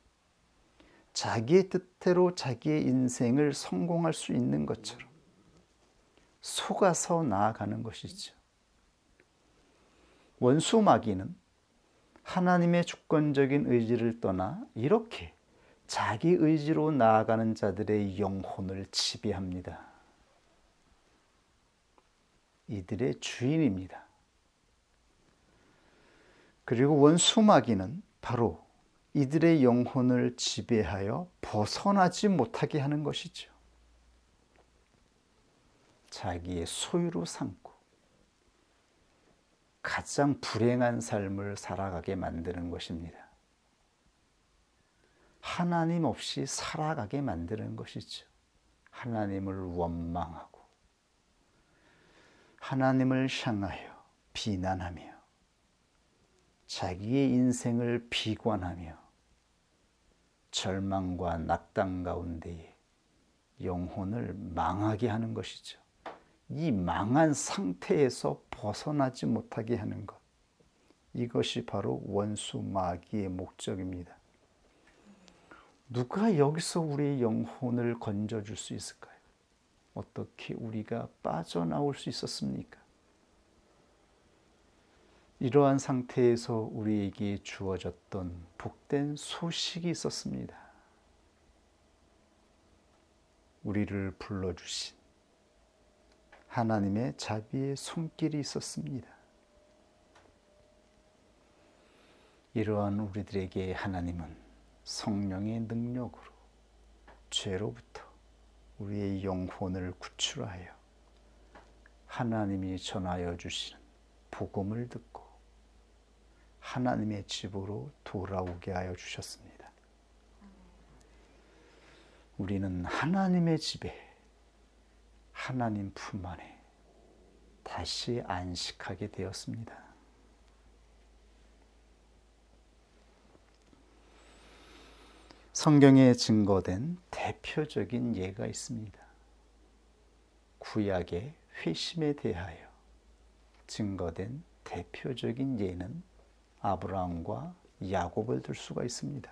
자기의 뜻대로 자기의 인생을 성공할 수 있는 것처럼 속아서 나아가는 것이죠. 원수 마귀는 하나님의 주권적인 의지를 떠나 이렇게 자기 의지로 나아가는 자들의 영혼을 지배합니다. 이들의 주인입니다. 그리고 원수 마귀는 바로 이들의 영혼을 지배하여 벗어나지 못하게 하는 것이죠. 자기의 소유로 삼고 가장 불행한 삶을 살아가게 만드는 것입니다. 하나님 없이 살아가게 만드는 것이죠. 하나님을 원망하고 하나님을 향하여 비난하며 자기의 인생을 비관하며 절망과 낙담 가운데에 영혼을 망하게 하는 것이죠. 이 망한 상태에서 벗어나지 못하게 하는 것, 이것이 바로 원수 마귀의 목적입니다. 누가 여기서 우리의 영혼을 건져줄 수 있을까요? 어떻게 우리가 빠져나올 수 있었습니까? 이러한 상태에서 우리에게 주어졌던 복된 소식이 있었습니다. 우리를 불러주신 하나님의 자비의 손길이 있었습니다. 이러한 우리들에게 하나님은 성령의 능력으로 죄로부터 우리의 영혼을 구출하여 하나님이 전하여 주시는 복음을 듣고 하나님의 집으로 돌아오게 하여 주셨습니다. 우리는 하나님의 집에, 하나님 품 안에 다시 안식하게 되었습니다. 성경에 증거된 대표적인 예가 있습니다. 구약의 회심에 대하여 증거된 대표적인 예는 아브라함과 야곱을 들 수가 있습니다.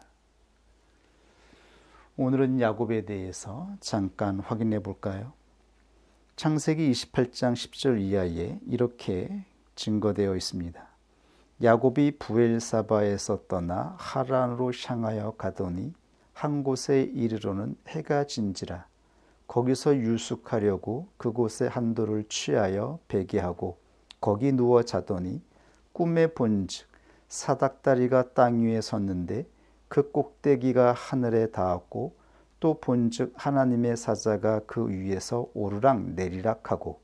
오늘은 야곱에 대해서 잠깐 확인해 볼까요? 창세기 28장 10절 이하에 이렇게 증거되어 있습니다. 야곱이 부엘사바에서 떠나 하란으로 향하여 가더니 한 곳에 이르러는 해가 진지라. 거기서 유숙하려고 그곳에 한 돌을 취하여 베개하고 거기 누워 자더니 꿈에 본즉 사닥다리가 땅 위에 섰는데 그 꼭대기가 하늘에 닿았고 또 본즉 하나님의 사자가 그 위에서 오르락 내리락하고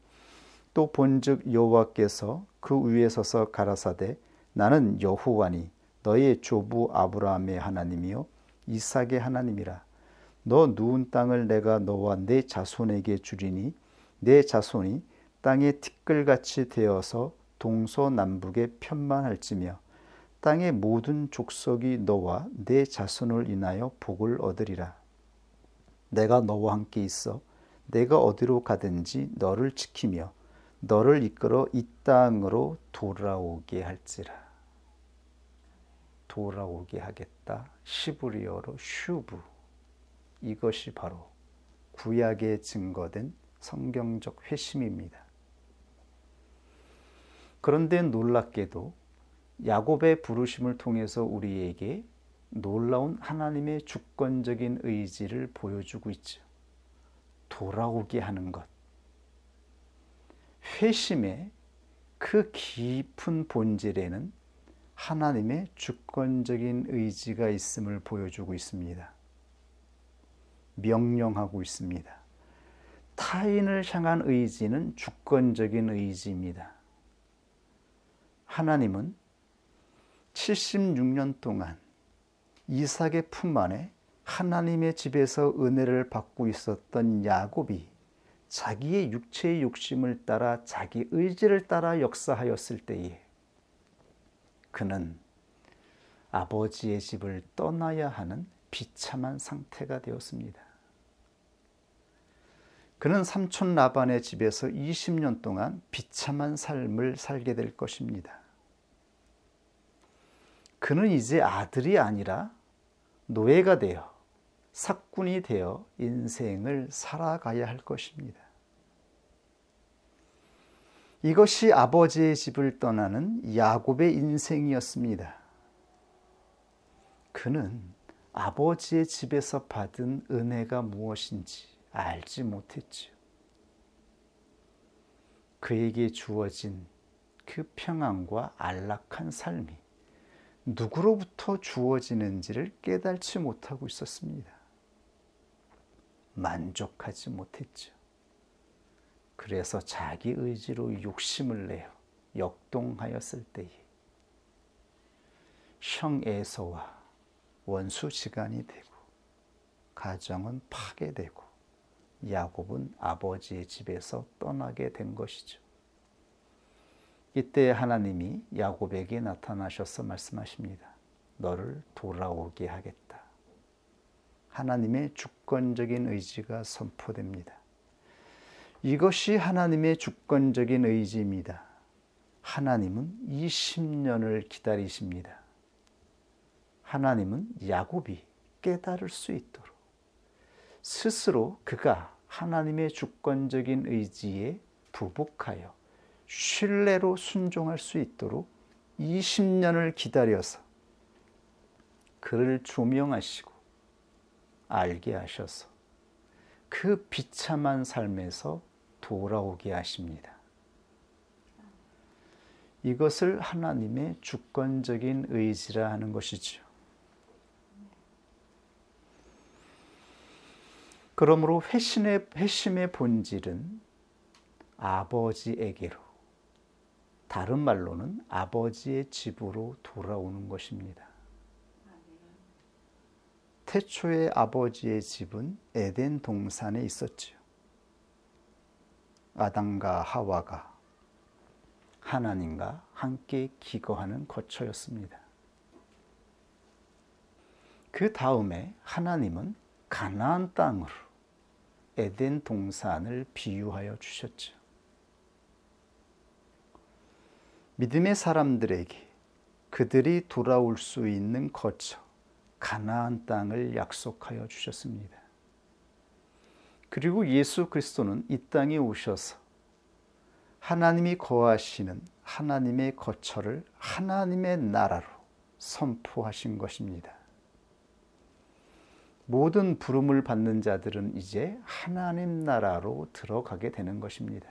또 본즉 여호와께서 그 위에 서서 가라사대 나는 여호와니 너의 조부 아브라함의 하나님이요 이삭의 하나님이라. 너 누운 땅을 내가 너와 내 자손에게 주리니 내 자손이 땅의 티끌같이 되어서 동서남북에 편만할지며 땅의 모든 족속이 너와 내 자손을 인하여 복을 얻으리라. 내가 너와 함께 있어 내가 어디로 가든지 너를 지키며 너를 이끌어 이 땅으로 돌아오게 할지라. 돌아오게 하겠다. 시브리어로 슈브. 이것이 바로 구약에 증거된 성경적 회심입니다. 그런데 놀랍게도 야곱의 부르심을 통해서 우리에게 놀라운 하나님의 주권적인 의지를 보여주고 있죠. 돌아오게 하는 것. 회심의 그 깊은 본질에는 하나님의 주권적인 의지가 있음을 보여주고 있습니다. 명령하고 있습니다. 타인을 향한 의지는 주권적인 의지입니다. 하나님은 76년 동안 이삭의 품 안에 하나님의 집에서 은혜를 받고 있었던 야곱이 자기의 육체의 욕심을 따라 자기 의지를 따라 역사하였을 때에 그는 아버지의 집을 떠나야 하는 비참한 상태가 되었습니다. 그는 삼촌 라반의 집에서 20년 동안 비참한 삶을 살게 될 것입니다. 그는 이제 아들이 아니라 노예가 되어 삭군이 되어 인생을 살아가야 할 것입니다. 이것이 아버지의 집을 떠나는 야곱의 인생이었습니다. 그는 아버지의 집에서 받은 은혜가 무엇인지 알지 못했지요. 그에게 주어진 그 평안과 안락한 삶이 누구로부터 주어지는지를 깨달지 못하고 있었습니다. 만족하지 못했죠. 그래서 자기 의지로 욕심을 내어 역동하였을 때에 형 에서와 원수지간이 되고 가정은 파괴되고 야곱은 아버지의 집에서 떠나게 된 것이죠. 이때 하나님이 야곱에게 나타나셔서 말씀하십니다. 너를 돌아오게 하겠다. 하나님의 주권적인 의지가 선포됩니다. 이것이 하나님의 주권적인 의지입니다. 하나님은 20년을 기다리십니다. 하나님은 야곱이 깨달을 수 있도록 스스로 그가 하나님의 주권적인 의지에 부복하여 신뢰로 순종할 수 있도록 20년을 기다려서 그를 조명하시고 알게 하셔서 그 비참한 삶에서 돌아오게 하십니다. 이것을 하나님의 주권적인 의지라 하는 것이죠. 그러므로 회심의 본질은 아버지에게로, 다른 말로는 아버지의 집으로 돌아오는 것입니다. 태초의 아버지의 집은 에덴 동산에 있었지요. 아담과 하와가 하나님과 함께 기거하는 거처였습니다. 그 다음에 하나님은 가나안 땅으로 에덴 동산을 비유하여 주셨죠. 믿음의 사람들에게 그들이 돌아올 수 있는 거처, 가나안 땅을 약속하여 주셨습니다. 그리고 예수 그리스도는 이 땅에 오셔서 하나님이 거하시는 하나님의 거처를 하나님의 나라로 선포하신 것입니다. 모든 부름을 받는 자들은 이제 하나님 나라로 들어가게 되는 것입니다.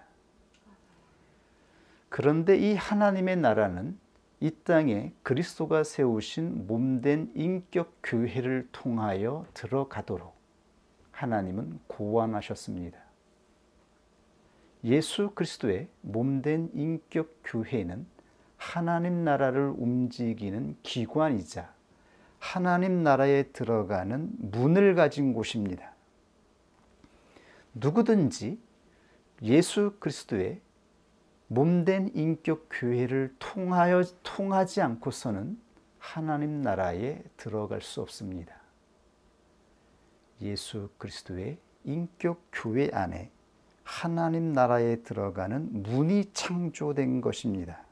그런데 이 하나님의 나라는 이 땅에 그리스도가 세우신 몸된 인격 교회를 통하여 들어가도록 하나님은 고안하셨습니다. 예수 그리스도의 몸된 인격 교회는 하나님 나라를 움직이는 기관이자 하나님 나라에 들어가는 문을 가진 곳입니다. 누구든지 예수 그리스도의 몸된 인격 교회를 통하지 않고서는 하나님 나라에 들어갈 수 없습니다. 예수 그리스도의 인격 교회 안에 하나님 나라에 들어가는 문이 창조된 것입니다.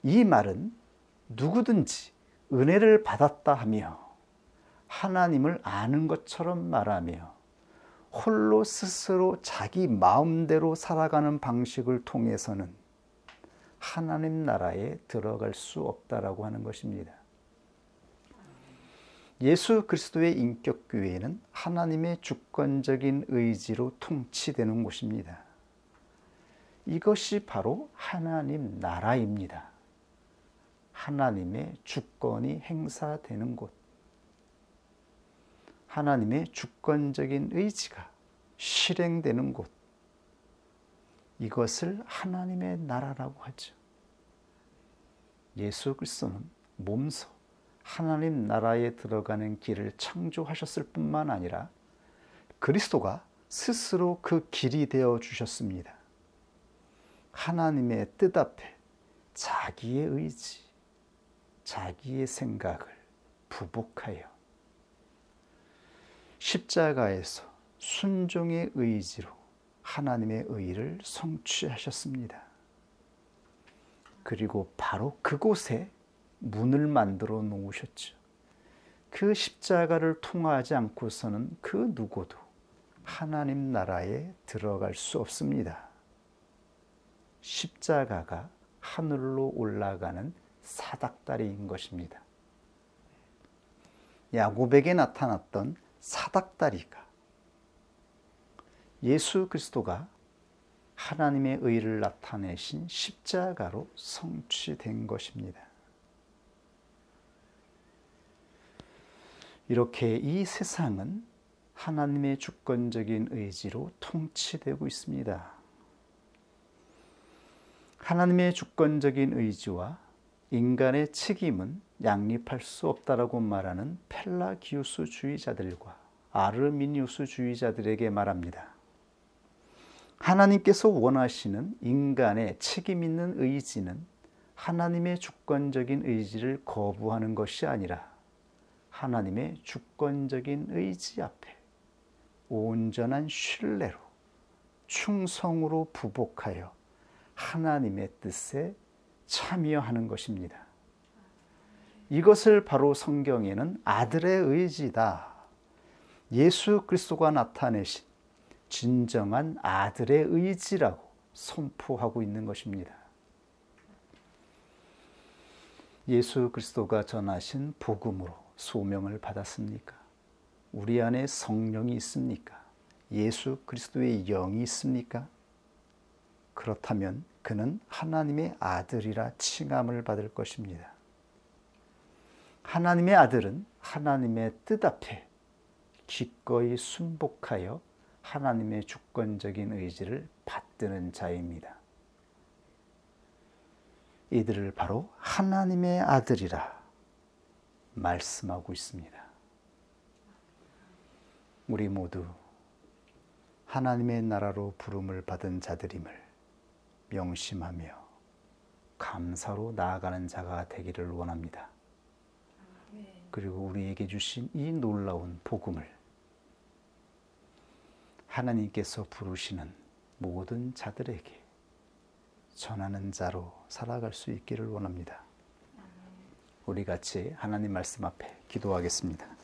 이 말은 누구든지 은혜를 받았다 하며 하나님을 아는 것처럼 말하며 홀로 스스로 자기 마음대로 살아가는 방식을 통해서는 하나님 나라에 들어갈 수 없다라고 하는 것입니다. 예수 그리스도의 인격교회는 하나님의 주권적인 의지로 통치되는 곳입니다. 이것이 바로 하나님 나라입니다. 하나님의 주권이 행사되는 곳, 하나님의 주권적인 의지가 실행되는 곳, 이것을 하나님의 나라라고 하죠. 예수 그리스도는 몸소 하나님 나라에 들어가는 길을 창조하셨을 뿐만 아니라 그리스도가 스스로 그 길이 되어 주셨습니다. 하나님의 뜻 앞에 자기의 의지, 자기의 생각을 부복하여 십자가에서 순종의 의지로 하나님의 의를 성취하셨습니다. 그리고 바로 그곳에 문을 만들어 놓으셨죠. 그 십자가를 통하지 않고서는 그 누구도 하나님 나라에 들어갈 수 없습니다. 십자가가 하늘로 올라가는 사닥다리인 것입니다. 야곱에게 나타났던 사닥다리가 예수 그리스도가 하나님의 의를 나타내신 십자가로 성취된 것입니다. 이렇게 이 세상은 하나님의 주권적인 의지로 통치되고 있습니다. 하나님의 주권적인 의지와 인간의 책임은 양립할 수 없다라고 말하는 펠라기우스주의자들과 아르미니우스주의자들에게 말합니다. 하나님께서 원하시는 인간의 책임 있는 의지는 하나님의 주권적인 의지를 거부하는 것이 아니라 하나님의 주권적인 의지 앞에 온전한 신뢰로 충성으로 부복하여 하나님의 뜻에 참여하는 것입니다. 이것을 바로 성경에는 아들의 의지다, 예수 그리스도가 나타내신 진정한 아들의 의지라고 선포하고 있는 것입니다. 예수 그리스도가 전하신 복음으로 소명을 받았습니까? 우리 안에 성령이 있습니까? 예수 그리스도의 영이 있습니까? 그렇다면 그는 하나님의 아들이라 칭함을 받을 것입니다. 하나님의 아들은 하나님의 뜻 앞에 기꺼이 순복하여 하나님의 주권적인 의지를 받드는 자입니다. 이들을 바로 하나님의 아들이라 말씀하고 있습니다. 우리 모두 하나님의 나라로 부름을 받은 자들임을 명심하며 감사로 나아가는 자가 되기를 원합니다. 그리고 우리에게 주신 이 놀라운 복음을 하나님께서 부르시는 모든 자들에게 전하는 자로 살아갈 수 있기를 원합니다. 우리 같이 하나님 말씀 앞에 기도하겠습니다.